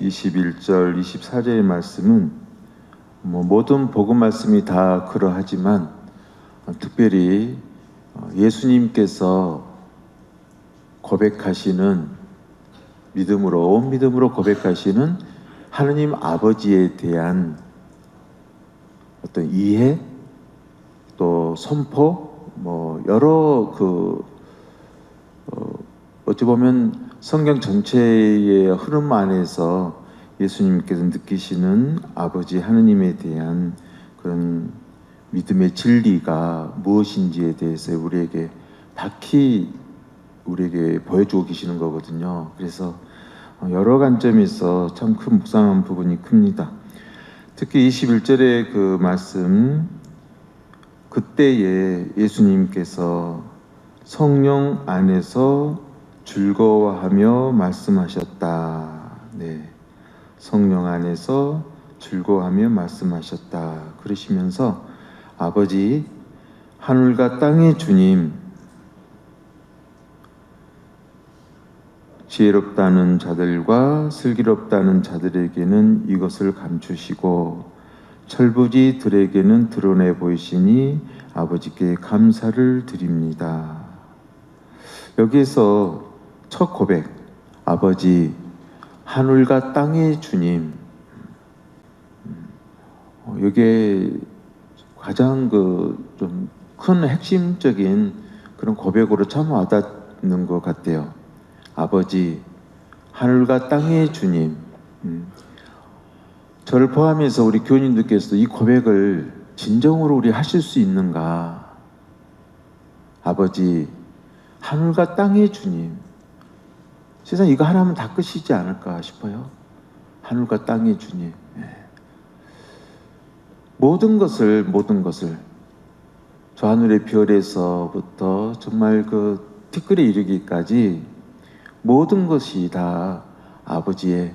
21절, 24절의 말씀은 모든 복음 말씀이 다 그러하지만 특별히 예수님께서 고백하시는 온 믿음으로 고백하시는 하느님 아버지에 대한 어떤 이해, 또 선포, 여러 어찌 보면 성경 전체의 흐름 안에서 예수님께서 느끼시는 아버지 하느님에 대한 그런 믿음의 진리가 무엇인지에 대해서 우리에게 보여주고 계시는 거거든요. 그래서 여러 관점에서 참 큰 묵상한 부분이 큽니다. 특히 21절의 그 말씀, 그때에 예수님께서 성령 안에서 즐거워하며 말씀하셨다. 네, 성령 안에서 즐거워하며 말씀하셨다. 그러시면서 아버지, 하늘과 땅의 주님, 지혜롭다는 자들과 슬기롭다는 자들에게는 이것을 감추시고 철부지들에게는 드러내 보이시니 아버지께 감사를 드립니다. 여기에서 첫 고백, 아버지, 하늘과 땅의 주님, 이게 가장 좀 큰 핵심적인 그런 고백으로 참 와닿는 것 같아요. 아버지, 하늘과 땅의 주님. 저를 포함해서 우리 교우님들께서도 이 고백을 진정으로 우리 하실 수 있는가? 아버지, 하늘과 땅의 주님. 세상 이거 하나면 다 끝이지 않을까 싶어요. 하늘과 땅의 주님. 모든 것을 저 하늘의 별에서부터 정말 그 티끌에 이르기까지 모든 것이 다 아버지의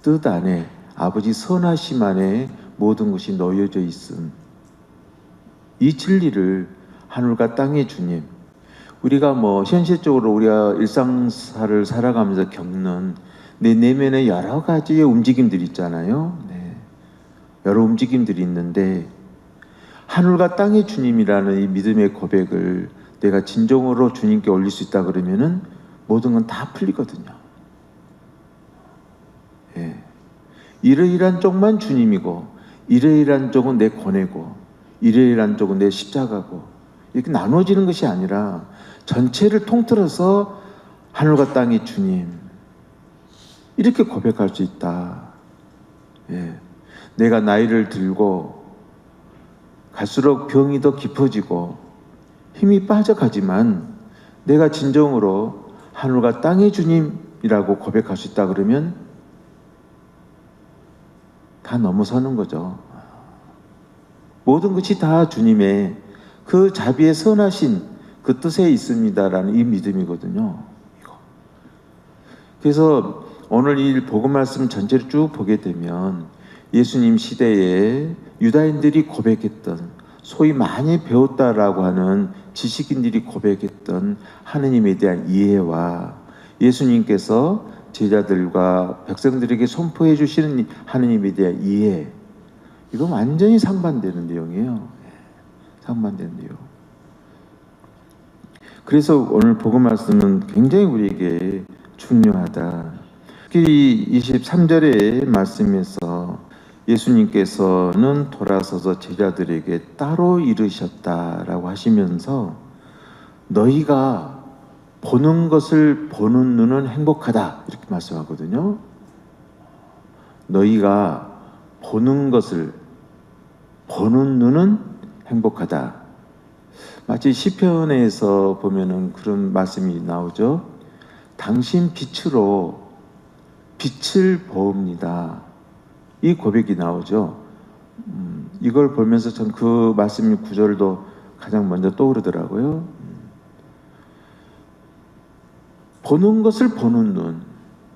뜻 안에, 아버지 선하심 안에 모든 것이 놓여져 있음. 이 진리를 하늘과 땅의 주님, 우리가 현실적으로 우리가 일상사를 살아가면서 겪는 내 내면의 여러 가지의 움직임들이 있잖아요. 네. 여러 움직임들이 있는데 하늘과 땅의 주님이라는 이 믿음의 고백을 내가 진정으로 주님께 올릴 수 있다 그러면은 모든 건 다 풀리거든요. 예. 이러이러한 쪽만 주님이고 이러이러한 쪽은 내 고뇌고 이러이러한 쪽은 내 십자가고 이렇게 나눠지는 것이 아니라 전체를 통틀어서 하늘과 땅의 주님, 이렇게 고백할 수 있다. 예. 내가 나이를 들고 갈수록 병이 더 깊어지고 힘이 빠져가지만 내가 진정으로 하늘과 땅의 주님이라고 고백할 수 있다 그러면 다 넘어서는 거죠. 모든 것이 다 주님의 그 자비의 선하신 그 뜻에 있습니다라는 이 믿음이거든요. 그래서 오늘 이 복음 말씀 전체를 쭉 보게 되면 예수님 시대에 유다인들이 고백했던, 소위 많이 배웠다라고 하는 지식인들이 고백했던 하느님에 대한 이해와 예수님께서 제자들과 백성들에게 선포해 주시는 하느님에 대한 이해, 이건 완전히 상반되는 내용이에요. 상반되는 내용. 그래서 오늘 복음 말씀은 굉장히 우리에게 중요하다. 특히 23절의 말씀에서 예수님께서는 돌아서서 제자들에게 따로 이르셨다라고 하시면서 너희가 보는 것을 보는 눈은 행복하다 이렇게 말씀하거든요. 너희가 보는 것을 보는 눈은 행복하다. 마치 시편에서 보면은 그런 말씀이 나오죠. 당신 빛으로 빛을 보옵니다. 이 고백이 나오죠. 이걸 보면서 전 그 말씀 구절도 가장 먼저 떠오르더라고요. 보는 것을 보는 눈.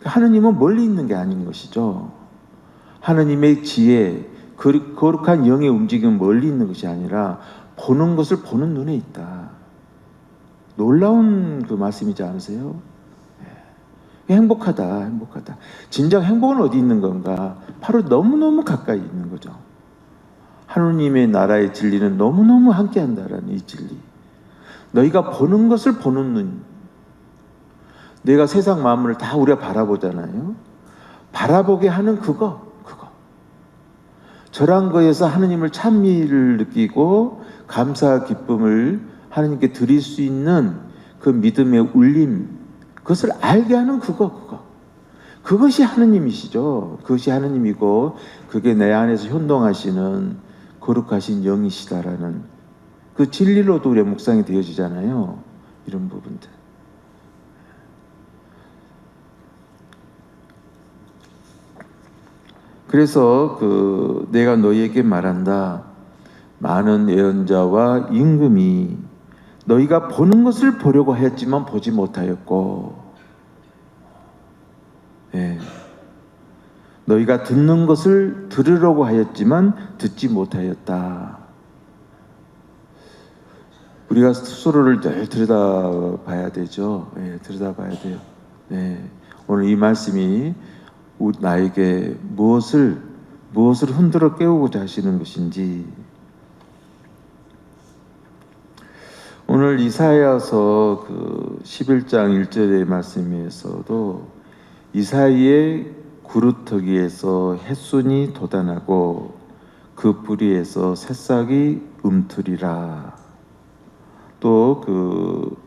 하느님은 멀리 있는 게 아닌 것이죠. 하느님의 지혜, 거룩한 영의 움직임은 멀리 있는 것이 아니라 보는 것을 보는 눈에 있다. 놀라운 그 말씀이지 않으세요? 행복하다, 행복하다. 진정 행복은 어디 있는 건가? 바로 너무너무 가까이 있는 거죠. 하느님의 나라의 진리는 너무너무 함께한다라는 이 진리. 너희가 보는 것을 보는 눈. 내가 세상 만물을 다 우리가 바라보잖아요. 바라보게 하는 그거. 저런 거에서 하느님을 찬미를 느끼고 감사 기쁨을 하느님께 드릴 수 있는 그 믿음의 울림, 그것을 알게 하는 그것이 하느님이시죠. 그것이 하느님이고 그게 내 안에서 현동하시는 거룩하신 영이시다라는 그 진리로도 우리의 묵상이 되어지잖아요. 이런 부분들. 그래서 내가 너희에게 말한다. 많은 예언자와 임금이 너희가 보는 것을 보려고 하였지만 보지 못하였고, 너희가 듣는 것을 들으려고 하였지만 듣지 못하였다. 우리가 스스로를 늘 들여다봐야 되죠. 들여다봐야 돼요. 오늘 이 말씀이 나에게 무엇을 흔들어 깨우고자 하시는 것인지. 오늘 이사야서 11장 1절의 말씀에서도 이사야의 구루터기에서 햇순이 돋아나고 그 뿌리에서 새싹이 움트리라. 또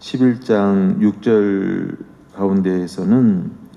11장 6절 가운데에서는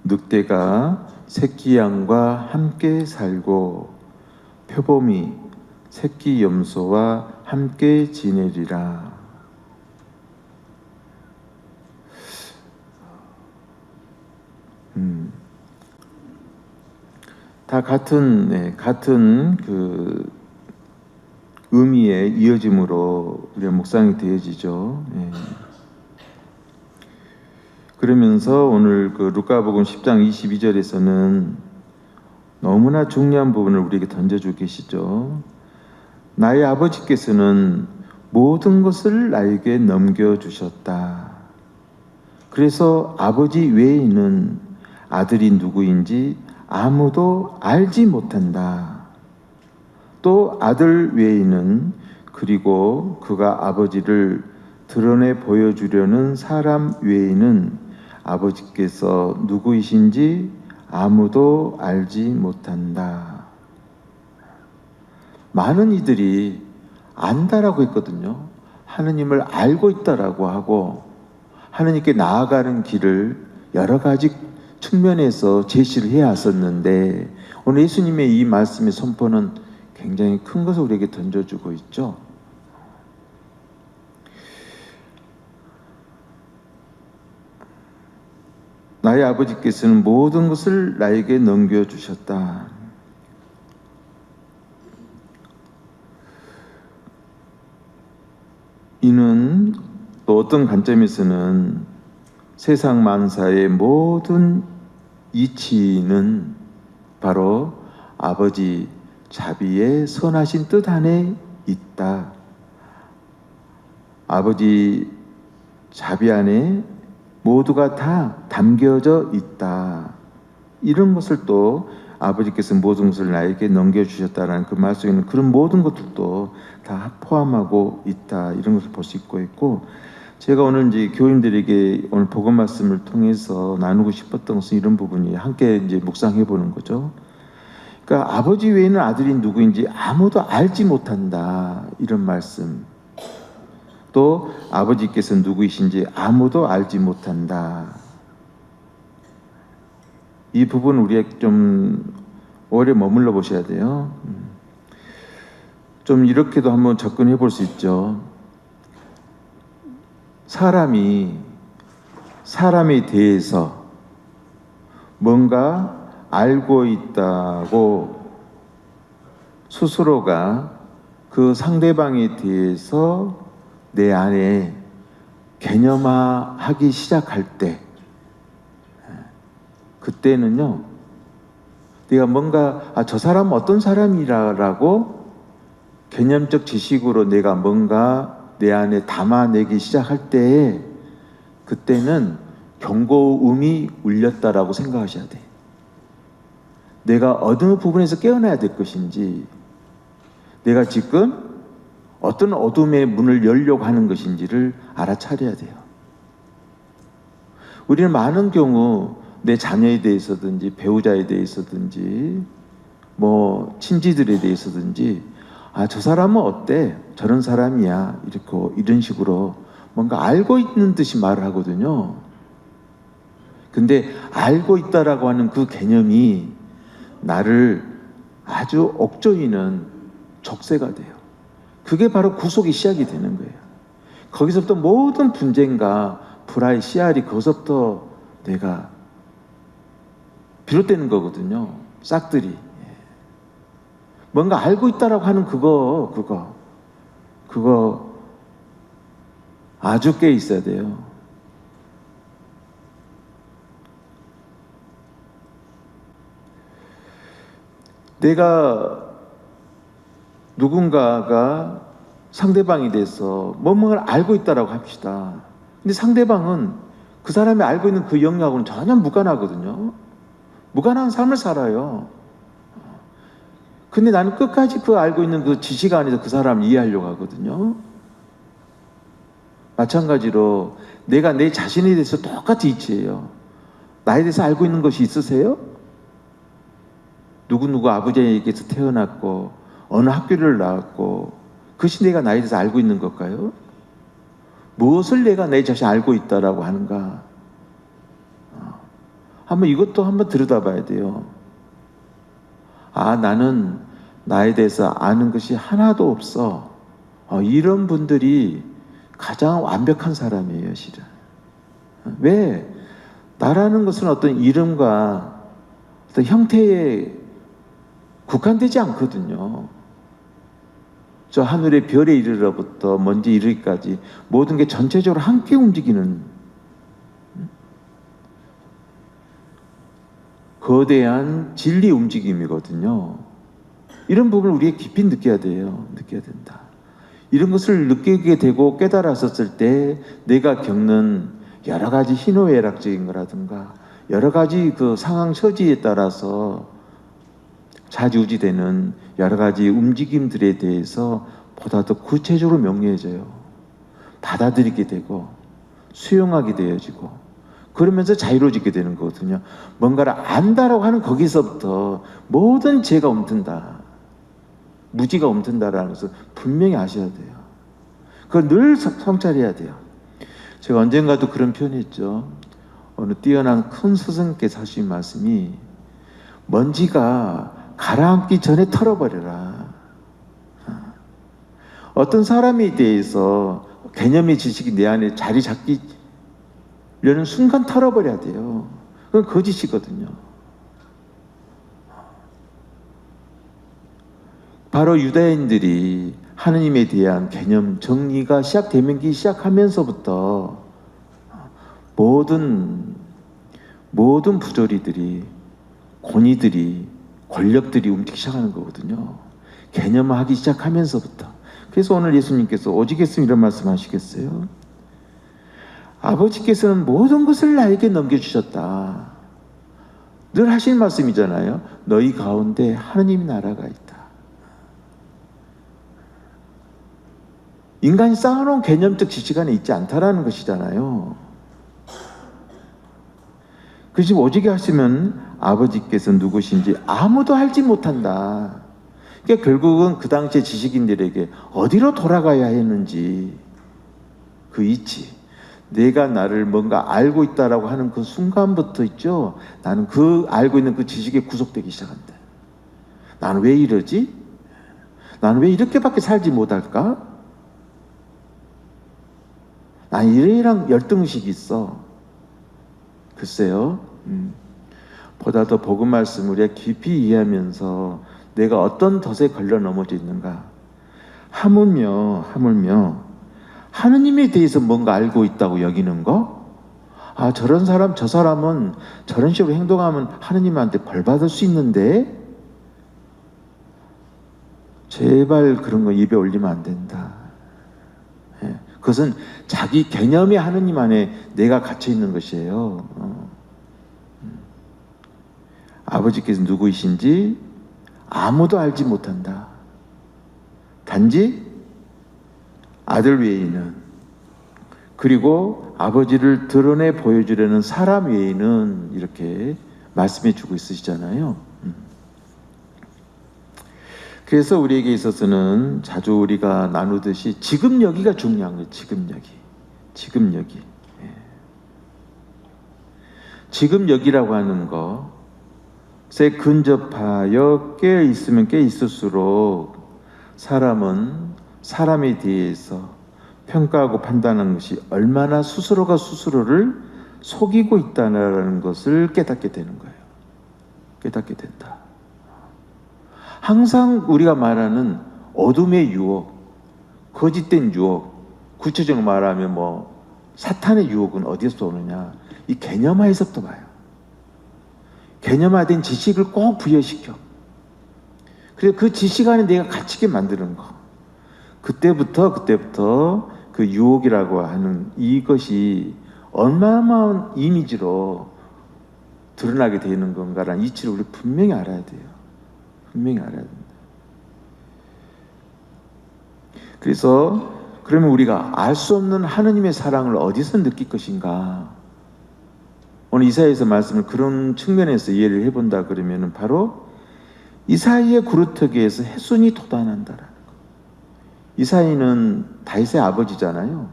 늑대가 새끼 양과 함께 살고 표범이 새끼 염소와 함께 지내리라. 다 같은 의미의 이어짐으로 우리의 묵상이 되어지죠. 그러면서 오늘 루카복음 10장 22절에서는 너무나 중요한 부분을 우리에게 던져주고 계시죠. 나의 아버지께서는 모든 것을 나에게 넘겨주셨다. 그래서 아버지 외에는 아들이 누구인지 아무도 알지 못한다. 또 아들 외에는 그리고 그가 아버지를 드러내 보여주려는 사람 외에는 아버지께서 누구이신지 아무도 알지 못한다. 많은 이들이 안다라고 했거든요. 하느님을 알고 있다라고 하고 하느님께 나아가는 길을 여러 가지 측면에서 제시를 해왔었는데 오늘 예수님의 이 말씀의 선포는 굉장히 큰 것을 우리에게 던져주고 있죠. 나의 아버지께서는 모든 것을 나에게 넘겨주셨다. 이는 또 어떤 관점에서는 세상 만사의 모든 이치는 바로 아버지 자비의 선하신 뜻 안에 있다. 아버지 자비 안에 모두가 다 담겨져 있다. 이런 것을 또 아버지께서 모든 것을 나에게 넘겨주셨다는 그 말 속에는 그런 모든 것들도 다 포함하고 있다. 이런 것을 볼 수 있고 제가 오늘 이제 교인들에게 오늘 복음 말씀을 통해서 나누고 싶었던 것은 이런 부분이 함께 이제 묵상해 보는 거죠. 그러니까 아버지 외에는 아들이 누구인지 아무도 알지 못한다. 이런 말씀. 또 아버지께서 누구이신지 아무도 알지 못한다. 이 부분 우리가 좀 오래 머물러 보셔야 돼요. 좀 이렇게도 한번 접근해 볼 수 있죠. 사람에 대해서 뭔가 알고 있다고 스스로가 그 상대방에 대해서 내 안에 개념화하기 시작할 때 그때는요 내가 뭔가 저 사람은 어떤 사람이라고 개념적 지식으로 내가 뭔가 내 안에 담아내기 시작할 때 그때는 경고음이 울렸다라고 생각하셔야 돼. 내가 어느 부분에서 깨어나야 될 것인지, 내가 지금 어떤 어둠의 문을 열려고 하는 것인지를 알아차려야 돼요. 우리는 많은 경우 내 자녀에 대해서든지 배우자에 대해서든지 뭐 친지들에 대해서든지 저 사람은 어때? 저런 사람이야. 이런 식으로 뭔가 알고 있는 듯이 말을 하거든요. 근데 알고 있다라고 하는 그 개념이 나를 아주 옥조이는 족쇄가 돼요. 그게 바로 구속이 시작이 되는 거예요. 거기서부터 모든 분쟁과 불화의 씨알이 거기서부터 내가 비롯되는 거거든요. 싹들이. 뭔가 알고 있다라고 하는 그거 아주 깨 있어야 돼요. 내가 누군가가 상대방에 대해서 뭔가를 알고 있다라고 합시다. 근데 상대방은 그 사람이 알고 있는 그 영역하고는 전혀 무관하거든요. 무관한 삶을 살아요. 근데 나는 끝까지 그 알고 있는 그 지식 안에서 그 사람을 이해하려고 하거든요. 마찬가지로 내가 내 자신에 대해서 똑같이 이치해요. 나에 대해서 알고 있는 것이 있으세요? 누구누구 아버지에게서 태어났고 어느 학교를 나왔고 그것이 내가 나에 대해서 알고 있는 걸까요? 무엇을 내가 내 자신 알고 있다라고 하는가? 이것도 한번 들여다봐야 돼요. 나는 나에 대해서 아는 것이 하나도 없어. 이런 분들이 가장 완벽한 사람이에요, 실은. 왜? 나라는 것은 어떤 이름과 어떤 형태에 국한되지 않거든요. 저 하늘의 별에 이르러부터 먼지 이르기까지 모든 게 전체적으로 함께 움직이는 거대한 진리 움직임이거든요. 이런 부분을 우리가 깊이 느껴야 돼요. 느껴야 된다. 이런 것을 느끼게 되고 깨달았었을 때 내가 겪는 여러 가지 희노애락적인 거라든가 여러 가지 그 상황 처지에 따라서 좌지우지되는 여러 가지 움직임들에 대해서 보다 더 구체적으로 명료해져요. 받아들이게 되고 수용하게 되어지고 그러면서 자유로워지게 되는 거거든요. 뭔가를 안다라고 하는 거기서부터 모든 죄가 움튼다. 무지가 움튼다라는 것을 분명히 아셔야 돼요. 그걸 늘 성찰해야 돼요. 제가 언젠가도 그런 표현했죠. 어느 뛰어난 큰 스승께서 하신 말씀이 먼지가 가라앉기 전에 털어버려라. 어떤 사람에 대해서 개념의 지식이 내 안에 자리 잡기려는 순간 털어버려야 돼요. 그건 거짓이거든요. 바로 유다인들이 하느님에 대한 개념 정리가 시작되기 시작하면서부터 모든 부조리들이 권위들이 권력들이 움직이기 시작하는 거거든요. 개념화하기 시작하면서부터. 그래서 오늘 예수님께서 오직했으면 이런 말씀 하시겠어요? 아버지께서는 모든 것을 나에게 넘겨주셨다. 늘 하시는 말씀이잖아요. 너희 가운데 하느님 나라가 있다. 인간이 쌓아놓은 개념적 지식 안에 있지 않다라는 것이잖아요. 그 집 오직에 하시면 아버지께서 누구신지 아무도 알지 못한다. 그러니까 결국은 그 당시의 지식인들에게 어디로 돌아가야 했는지 그 이치, 내가 나를 뭔가 알고 있다라고 하는 그 순간부터 있죠. 나는 그 알고 있는 그 지식에 구속되기 시작한다. 나는 왜 이러지? 나는 왜 이렇게밖에 살지 못할까? 난 이래랑 열등의식이 있어. 글쎄요. 보다 더 복음 말씀을 우리가 깊이 이해하면서 내가 어떤 덫에 걸려 넘어져 있는가. 하물며 하느님에 대해서 뭔가 알고 있다고 여기는 거? 저런 사람 저 사람은 저런 식으로 행동하면 하느님한테 벌 받을 수 있는데 제발 그런 거 입에 올리면 안 된다. 그것은 자기 개념의 하느님 안에 내가 갇혀 있는 것이에요. 아버지께서 누구이신지 아무도 알지 못한다. 단지 아들 외에는, 그리고 아버지를 드러내 보여주려는 사람 외에는, 이렇게 말씀해 주고 있으시잖아요. 그래서 우리에게 있어서는 자주 우리가 나누듯이 지금 여기가 중요한 거예요. 지금 여기. 지금 여기. 지금 여기라고 하는 것에 근접하여 깨어 있으면 깨어 있을수록 사람은 사람에 대해서 평가하고 판단하는 것이 얼마나 스스로가 스스로를 속이고 있다는 것을 깨닫게 되는 거예요. 깨닫게 된다. 항상 우리가 말하는 어둠의 유혹, 거짓된 유혹, 구체적으로 말하면 사탄의 유혹은 어디서 오느냐? 이 개념화에서부터 와요. 개념화된 지식을 꼭 부여시켜. 그래서 그 지식 안에 내가 갇히게 만드는 거. 그때부터 그 유혹이라고 하는 이것이 얼마나 이미지로 드러나게 되는 건가라는 이치를 우리 분명히 알아야 돼요. 분명히 알아야 됩니다. 그래서 그러면 우리가 알 수 없는 하느님의 사랑을 어디서 느낄 것인가? 오늘 이사야에서 말씀을 그런 측면에서 이해를 해본다 그러면은 바로 이사야의 구루터기에서 해손이 돋아난다라는 거. 이사야는 다윗의 아버지잖아요.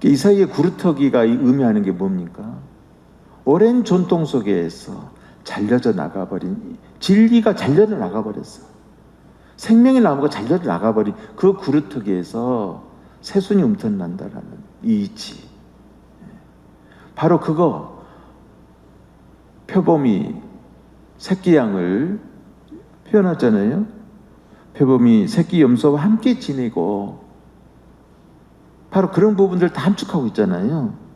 이사야의 구루터기가 의미하는 게 뭡니까? 오랜 전통 속에서 잘려져 나가버린, 진리가 잘려져 나가버렸어. 생명의 나무가 잘려져 나가버린 그 구루터기에서 새순이 움터난다라는 이 이치. 바로 그거, 표범이 새끼 양을 표현하잖아요. 표범이 새끼 염소와 함께 지내고, 바로 그런 부분들을 다 함축하고 있잖아요.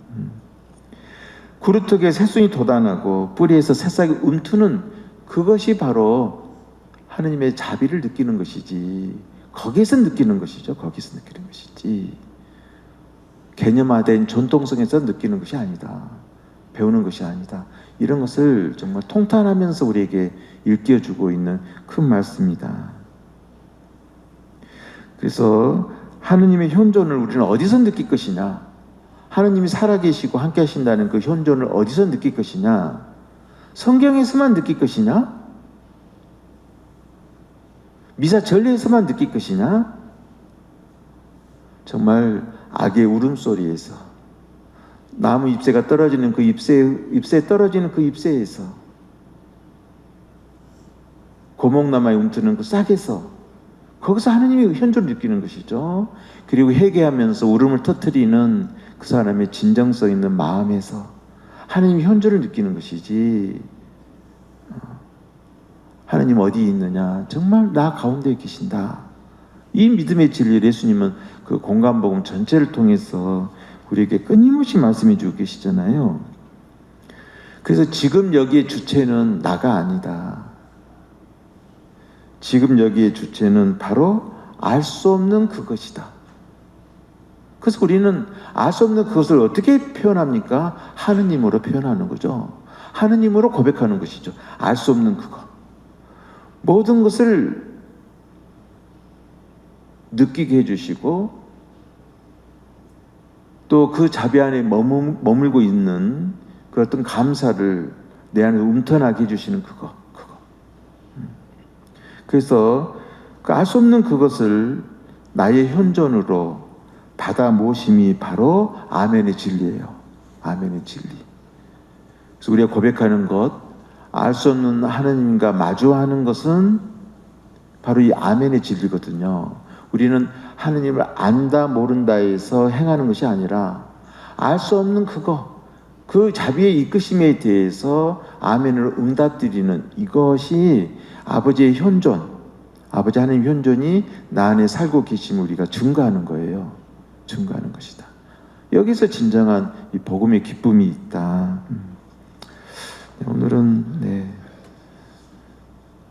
구루터기에 새순이 돋아나고 뿌리에서 새싹이 움트는 그것이 바로 하느님의 자비를 느끼는 것이지, 거기에서 느끼는 것이죠. 거기서 느끼는 것이지, 개념화된 전통성에서 느끼는 것이 아니다. 배우는 것이 아니다. 이런 것을 정말 통탄하면서 우리에게 일깨워주고 있는 큰 말씀입니다. 그래서 하느님의 현존을 우리는 어디서 느낄 것이냐? 하느님이 살아계시고 함께 하신다는 그 현존을 어디서 느낄 것이냐? 성경에서만 느낄 것이냐? 미사 전례에서만 느낄 것이냐? 정말 악의 울음소리에서, 나무 잎새가 떨어지는 그 잎새 떨어지는 그 잎새에서, 고목나무에 움트는 그 싹에서, 거기서 하느님의 현존을 느끼는 것이죠. 그리고 회개하면서 울음을 터뜨리는 그 사람의 진정성 있는 마음에서 하느님의 현존을 느끼는 것이지, 하느님 어디 있느냐? 정말 나 가운데 계신다. 이 믿음의 진리를 예수님은 그 공간복음 전체를 통해서 우리에게 끊임없이 말씀해 주고 계시잖아요. 그래서 지금 여기의 주체는 나가 아니다. 지금 여기의 주체는 바로 알 수 없는 그것이다. 그래서 우리는 알 수 없는 그것을 어떻게 표현합니까? 하느님으로 표현하는 거죠. 하느님으로 고백하는 것이죠. 알 수 없는 그것. 모든 것을 느끼게 해주시고, 또 그 자비 안에 머물고 있는 그 어떤 감사를 내 안에 움터나게 해주시는 그거. 그래서 그 알 수 없는 그것을 나의 현존으로 받아 모심이 바로 아멘의 진리예요. 아멘의 진리. 그래서 우리가 고백하는 것, 알 수 없는 하느님과 마주하는 것은 바로 이 아멘의 진리거든요. 우리는 하느님을 안다 모른다에서 행하는 것이 아니라 알 수 없는 그거, 그 자비의 이끄심에 대해서 아멘으로 응답드리는 이것이 아버지의 현존, 아버지 하나님 현존이 나 안에 살고 계심을 우리가 증거하는 거예요. 증거하는 것이다. 여기서 진정한 이 복음의 기쁨이 있다. 오늘은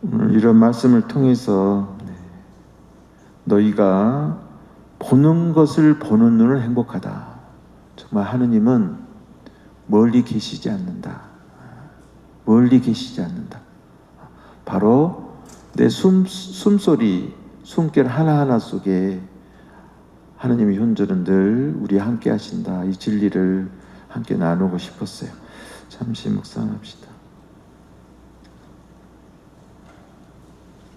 오늘 이런 말씀을 통해서 너희가 보는 것을 보는 눈은 행복하다. 정말 하느님은 멀리 계시지 않는다. 멀리 계시지 않는다. 바로 내 숨소리, 숨결 하나하나 속에 하느님의 현존은 늘 우리 함께 하신다. 이 진리를 함께 나누고 싶었어요. 잠시 묵상합시다.